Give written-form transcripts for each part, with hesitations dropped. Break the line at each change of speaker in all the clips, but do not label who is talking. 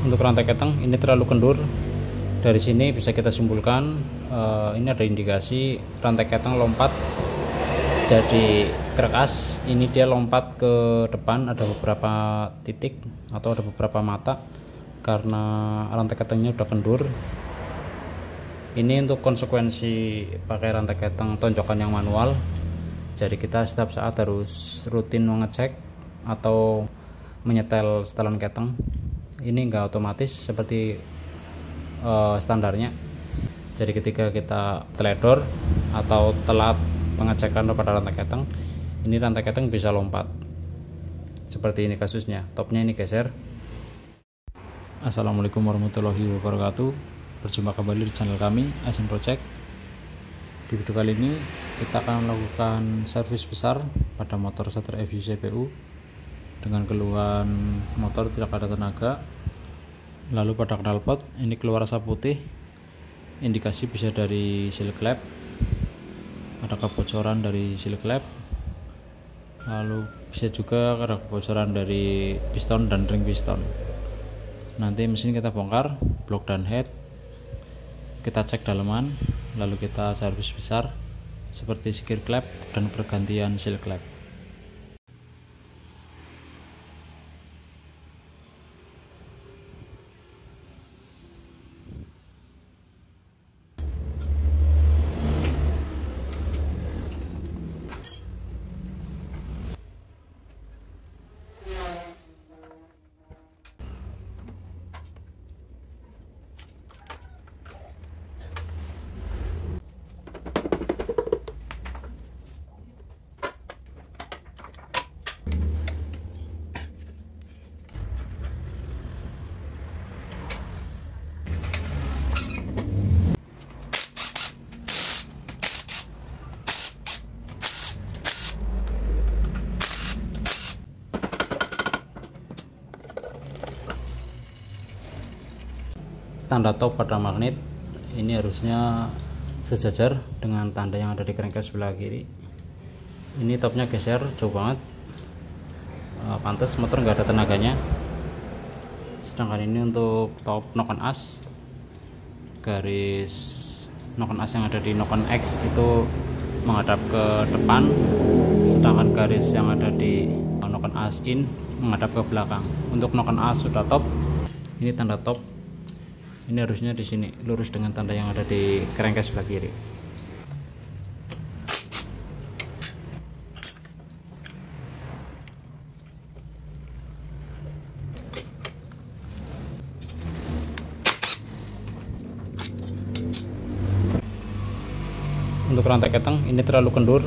Untuk rantai keteng ini terlalu kendur. Dari sini bisa kita simpulkan ini ada indikasi rantai keteng lompat jadi keras. Ini dia lompat ke depan, ada beberapa titik atau ada beberapa mata karena rantai ketengnya udah kendur. Ini untuk konsekuensi pakai rantai keteng tonjokan yang manual. Jadi kita setiap saat harus rutin mengecek atau menyetel setelan keteng. Ini enggak otomatis seperti standarnya. Jadi ketika kita teledor atau telat pengecekan pada rantai keteng, ini rantai keteng bisa lompat seperti ini kasusnya. Topnya ini geser. Assalamualaikum warahmatullahi wabarakatuh. Berjumpa kembali di channel kami Asian Project. Di video kali ini kita akan melakukan servis besar pada motor starter FU CPU dengan keluhan motor tidak ada tenaga. Lalu pada knalpot ini keluar asap putih, indikasi bisa dari seal clamp, ada kebocoran dari seal clamp. Lalu bisa juga ada kebocoran dari piston dan ring piston. Nanti mesin kita bongkar, blok dan head, kita cek daleman, lalu kita servis besar seperti skir clamp dan pergantian seal clamp. Tanda top pada magnet ini harusnya sejajar dengan tanda yang ada di crankcase sebelah kiri. Ini topnya geser jauh banget, pantas motor nggak ada tenaganya. Sedangkan ini untuk top knock on as, garis knock on as yang ada di knock on X itu menghadap ke depan, sedangkan garis yang ada di knock on as in menghadap ke belakang. Untuk knock on as sudah top, ini tanda top. Ini harusnya di sini lurus dengan tanda yang ada di crankcase sebelah kiri. Untuk rantai keteng ini terlalu kendur.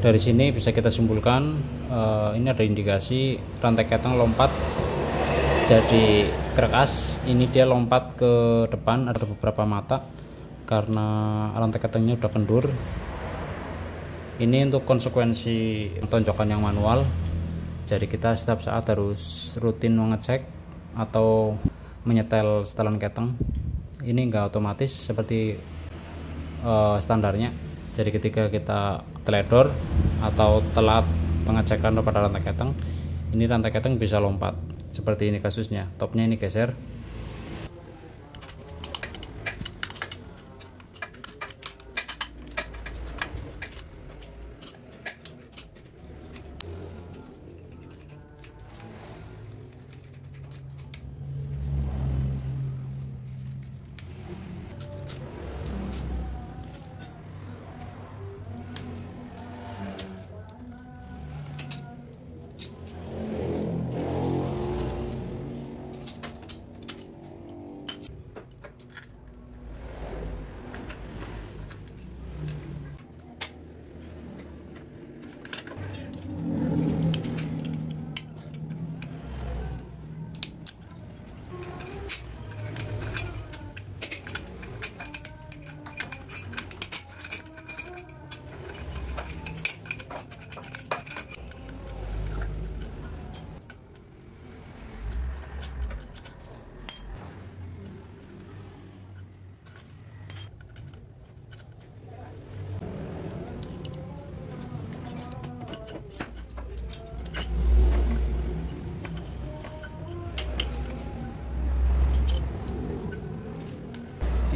Dari sini bisa kita simpulkan ini ada indikasi rantai keteng lompat jadi keras. Ini dia lompat ke depan, ada beberapa mata karena rantai ketengnya udah kendur. Ini untuk konsekuensi tonjokan yang manual. Jadi kita setiap saat harus rutin mengecek atau menyetel setelan keteng. Ini enggak otomatis seperti standarnya. Jadi ketika kita teledor atau telat pengecekan pada rantai keteng, ini rantai keteng bisa lompat seperti ini kasusnya. Topnya ini geser.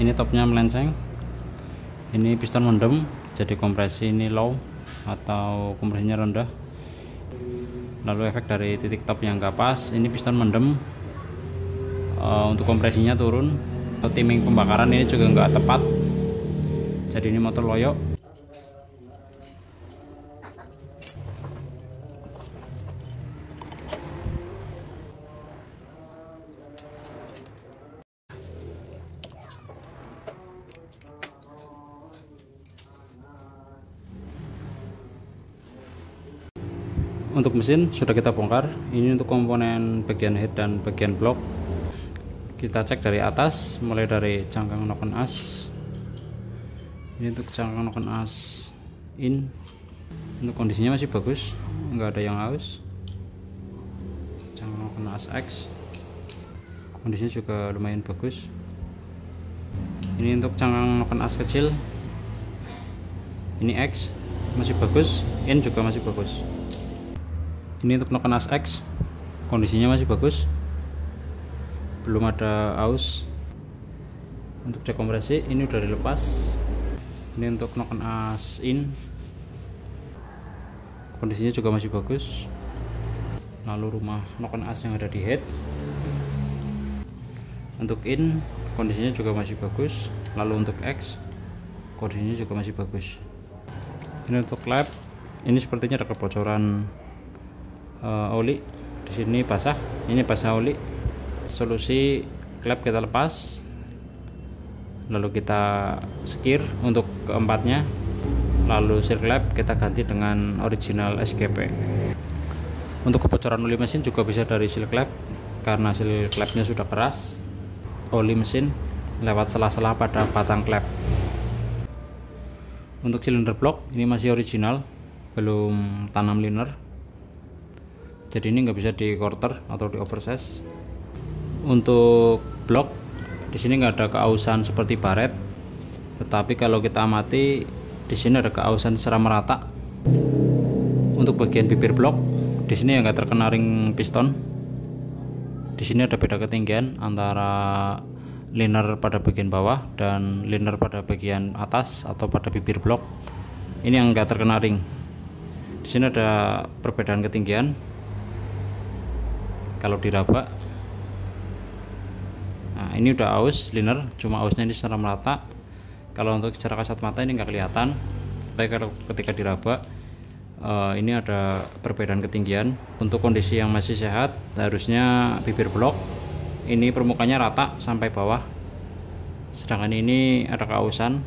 ini topnya melenceng, ini piston mendem, jadi kompresi ini low atau kompresinya rendah. Lalu efek dari titik top yang nggak pas, ini piston mendem, untuk kompresinya turun. Timing pembakaran ini juga nggak tepat, jadi ini motor loyo. Untuk mesin sudah kita bongkar. Ini untuk komponen bagian head dan bagian blok. Kita cek dari atas, mulai dari cangkang noken as. Ini untuk cangkang noken as in. Untuk kondisinya masih bagus, nggak ada yang aus. Cangkang noken as X, kondisinya juga lumayan bagus. Ini untuk cangkang noken as kecil. Ini X masih bagus, in juga masih bagus. Ini untuk noken as X, kondisinya masih bagus, belum ada aus. Untuk dekompresi ini udah dilepas. Ini untuk noken as in, kondisinya juga masih bagus. Lalu rumah noken as yang ada di head. Untuk in, kondisinya juga masih bagus. Lalu untuk X, kondisinya juga masih bagus. Ini untuk lap, ini sepertinya ada kebocoran oli. Di sini basah, ini basah oli. Solusi klep kita lepas, lalu kita sekir untuk keempatnya, lalu seal klep kita ganti dengan original SGP. Untuk kebocoran oli mesin juga bisa dari seal klep, karena seal klepnya sudah keras. Oli mesin lewat sela-sela pada batang klep. Untuk silinder blok ini masih original, belum tanam liner, jadi ini nggak bisa di quarter atau di oversize. Untuk blok di sini nggak ada keausan seperti baret, tetapi kalau kita amati di sini ada keausan secara merata. Untuk bagian bibir blok di sini yang nggak terkena ring piston. Di sini ada beda ketinggian antara liner pada bagian bawah dan liner pada bagian atas atau pada bibir blok. Ini yang nggak terkena ring. Di sini ada perbedaan ketinggian. Kalau diraba, nah ini udah aus liner, cuma ausnya ini secara merata. Kalau untuk secara kasat mata ini nggak kelihatan, tapi kalau ketika diraba, ini ada perbedaan ketinggian. Untuk kondisi yang masih sehat, harusnya bibir blok ini permukaannya rata sampai bawah, sedangkan ini ada keausan.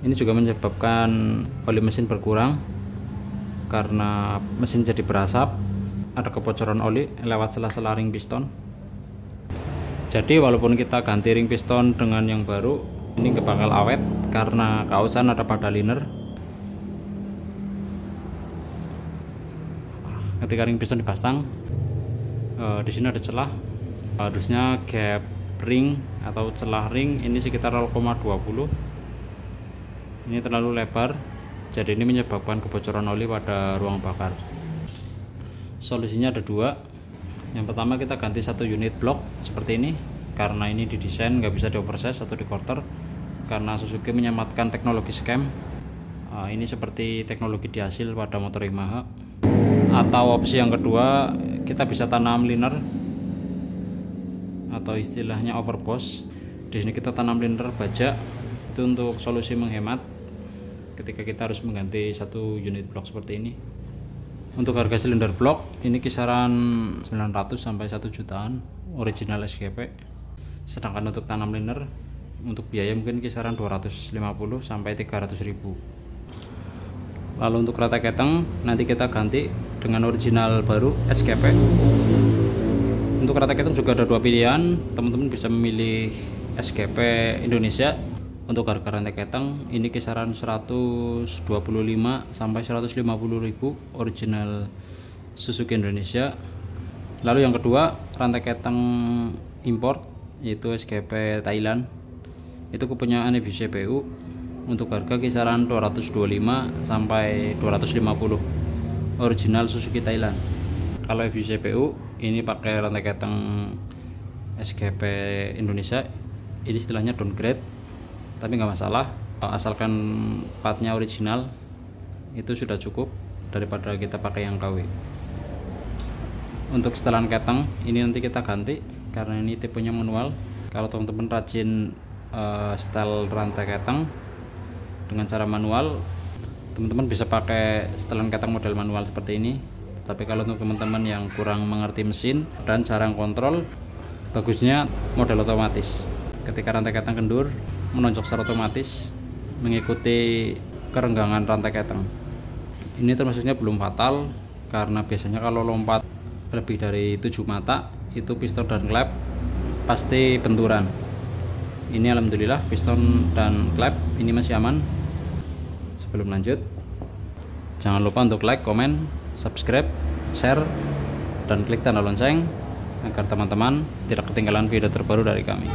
Ini juga menyebabkan oli mesin berkurang karena mesin jadi berasap. Ada kebocoran oli lewat sela-sela ring piston. Jadi walaupun kita ganti ring piston dengan yang baru, ini nggak bakal awet karena keausan ada pada liner. Ketika ring piston dipasang, di sini ada celah. Harusnya gap ring atau celah ring ini sekitar 0,20. Ini terlalu lebar, jadi ini menyebabkan kebocoran oli pada ruang bakar. Solusinya ada dua. Yang pertama kita ganti satu unit blok seperti ini, karena ini didesain nggak bisa di oversize atau di quarter, karena Suzuki menyematkan teknologi scam. Ini seperti teknologi dihasil pada motor Yamaha. Atau opsi yang kedua, kita bisa tanam liner atau istilahnya overboss. Di sini kita tanam liner baja, itu untuk solusi menghemat ketika kita harus mengganti satu unit blok seperti ini. Untuk harga silinder blok ini kisaran 900 sampai 1 jutaan original SGP. Sedangkan untuk tanam liner untuk biaya mungkin kisaran 250 sampai 300 ribu. Lalu untuk rantai keteng nanti kita ganti dengan original baru SGP. Untuk rantai keteng juga ada dua pilihan, teman-teman bisa memilih SGP Indonesia. Untuk harga rantai keteng ini kisaran 125 sampai 150 ribu original Suzuki Indonesia. Lalu yang kedua rantai keteng import yaitu SGP Thailand, itu kepunyaan FVCPU. Untuk harga kisaran 225 sampai 250 original Suzuki Thailand. Kalau FVCPU ini pakai rantai keteng SGP Indonesia, ini istilahnya downgrade, tapi nggak masalah, asalkan partnya original itu sudah cukup daripada kita pakai yang KW. Untuk setelan keteng ini nanti kita ganti karena ini tipenya manual. Kalau teman-teman rajin setel rantai keteng dengan cara manual, teman-teman bisa pakai setelan keteng model manual seperti ini. Tapi kalau untuk teman-teman yang kurang mengerti mesin dan cara kontrol, bagusnya model otomatis. Ketika rantai keteng kendur, menonjok secara otomatis mengikuti kerenggangan rantai keteng. Ini termasuknya belum fatal karena biasanya kalau lompat lebih dari 7 mata itu piston dan klep pasti benturan. Ini alhamdulillah piston dan klep ini masih aman. Sebelum lanjut, jangan lupa untuk like, komen, subscribe, share, dan klik tanda lonceng agar teman-teman tidak ketinggalan video terbaru dari kami.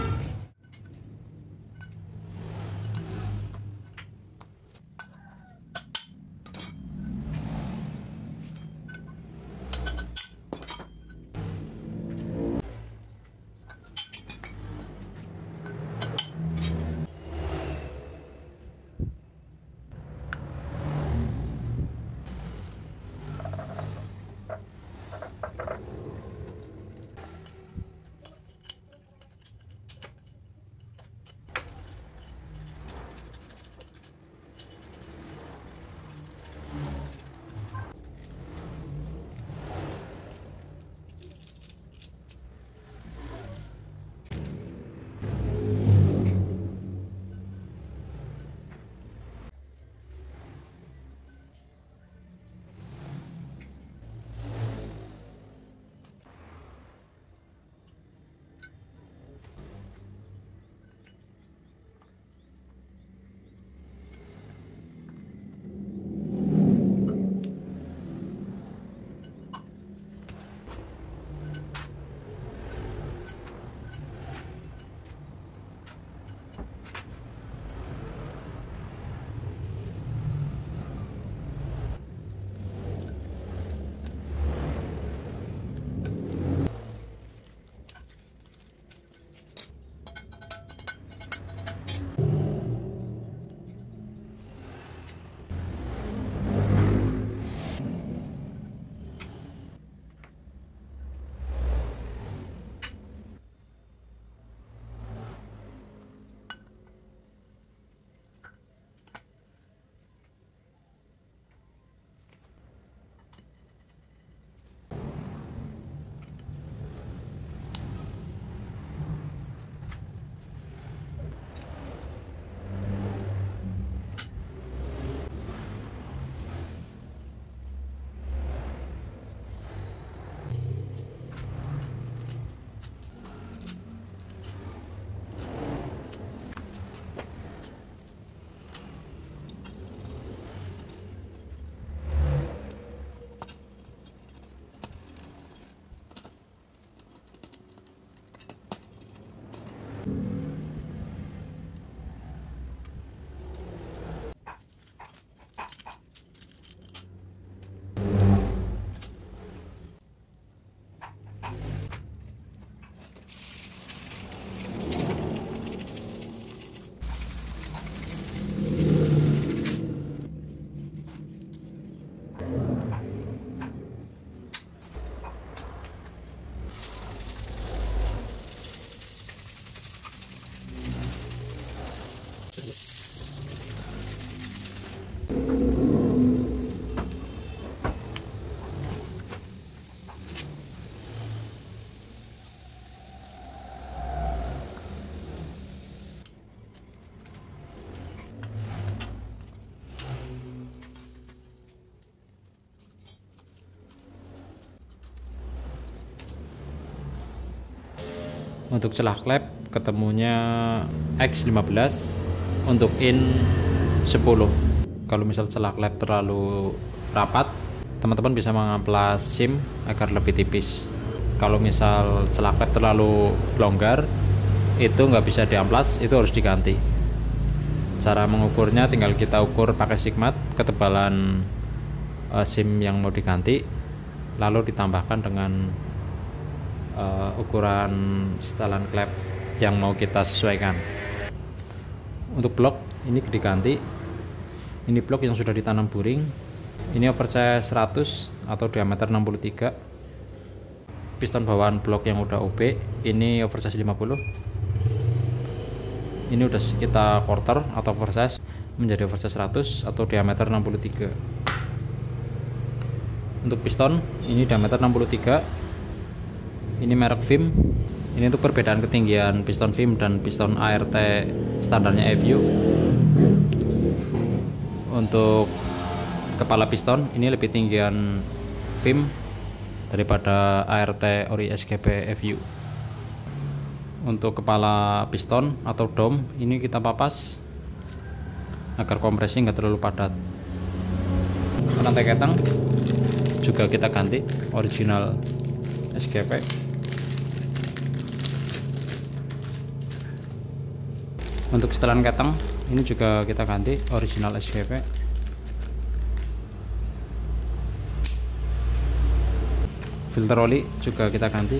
Untuk celah klep ketemunya X15, untuk in 10. Kalau misal celah klep terlalu rapat, teman-teman bisa mengamplas SIM agar lebih tipis. Kalau misal celah klep terlalu longgar, itu nggak bisa diamplas, itu harus diganti. Cara mengukurnya tinggal kita ukur pakai sigmat ketebalan SIM yang mau diganti, lalu ditambahkan dengan ukuran setelan klep yang mau kita sesuaikan. Untuk blok ini diganti, ini blok yang sudah ditanam buring, ini oversize 100 atau diameter 63. Piston bawaan blok yang udah OB ini oversize 50, ini udah kita quarter atau oversize menjadi oversize 100 atau diameter 63. Untuk piston ini diameter 63, ini merek VIM. Ini untuk perbedaan ketinggian piston VIM dan piston ART standarnya FU. Untuk kepala piston ini lebih tinggian VIM daripada ART ori SGP FU. Untuk kepala piston atau dom ini kita papas agar kompresi nggak terlalu padat. Rantai ketang juga kita ganti original SGP. Untuk setelan ketang ini juga kita ganti original SGP. Filter oli juga kita ganti.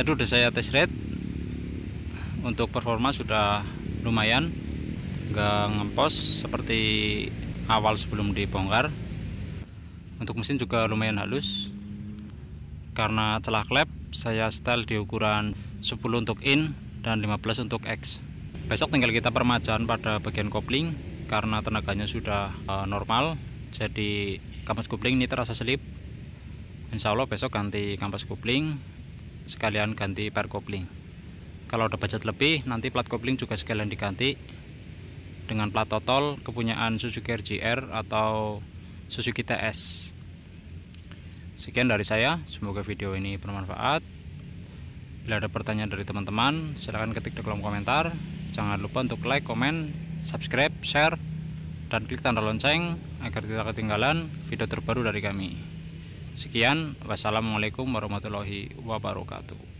Tadi udah saya test ride, untuk performa sudah lumayan, nggak ngempos seperti awal sebelum dibongkar. Untuk mesin juga lumayan halus. Karena celah klep saya setel di ukuran 10 untuk in dan 15 untuk X. Besok tinggal kita permajaan pada bagian kopling karena tenaganya sudah normal, jadi kampas kopling ini terasa selip. Insya Allah besok ganti kampas kopling sekalian ganti per kopling. Kalau ada budget lebih, nanti plat kopling juga sekalian diganti dengan plat totol kepunyaan Suzuki RGR atau Suzuki TS. Sekian dari saya, semoga video ini bermanfaat. Bila ada pertanyaan dari teman-teman, silahkan ketik di kolom komentar. Jangan lupa untuk like, komen, subscribe, share, dan klik tanda lonceng agar tidak ketinggalan video terbaru dari kami. Sekian, wassalamualaikum warahmatullahi wabarakatuh.